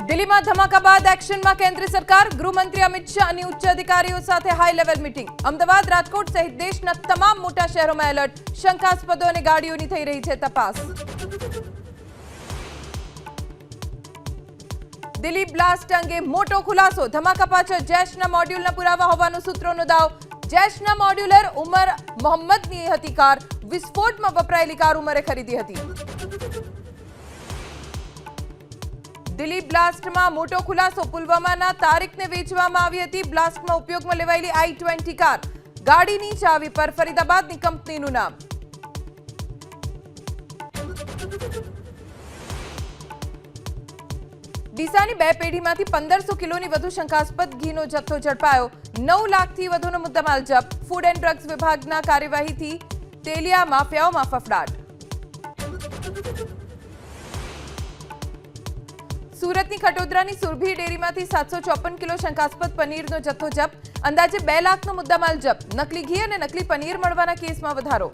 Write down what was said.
દિલ્હીમાં ધમાકા બાદ એક્શનમાં કેન્દ્ર સરકાર. ગૃહમંત્રી અમિત શાહ અને ઉચ્ચ અધિકારીઓ સાથે high level meeting. Ahmedabad, Rajkot સહિત દેશના તમામ મોટા શહેરોમાં એલર્ટ. શંકાસ્પદો અને ગાડીઓની થઈ રહી છે તપાસ. દિલ્હી બ્લાસ્ટ અંગે મોટો ખુલાસો. ધમાકા પાછળ જૈશના મોડ્યુલના પુરાવા હોવાનો સૂત્રોનો દાવ. જૈશના મોડ્યુલર ઉમર મોહમ્મદની હતી કાર. વિસ્ફોટમાં વપરાયેલી કાર ઉમરે ખરીદી હતી. દિલ્હી બ્લાસ્ટમાં મોટો ખુલાસો. પુલવામાના તારીખને વેચવામાં આવી હતી. બ્લાસ્ટમાં ઉપયોગમાં લેવાયેલી i20 કાર. ગાડીની ચાવી પર ફરીદાબાદની કંપનીનું નામ. ડીસાની 2 પેઢીમાંથી 1500 કિલોની વધુ શંકાસ્પદ ઘીનો જથ્થો ઝડપાયો. 9 લાખથી વધુનો મુદ્દામાલ જપ્ત. ફૂડ એન્ડ ડ્રગ્સ વિભાગના કાર્યવાહીથી તેલિયા માફિયાઓમાં ફફડાટ. સુરતની ખટોદરાની સુરભી ડેરીમાંથી 754 કિલો શંકાસ્પદ પનીરનો જથ્થો જપ્ત. અંદાજે 2 લાખનો મુદ્દામાલ જપ્ત. નકલી ઘી અને નકલી પનીર મળવાના કેસમાં વધારો.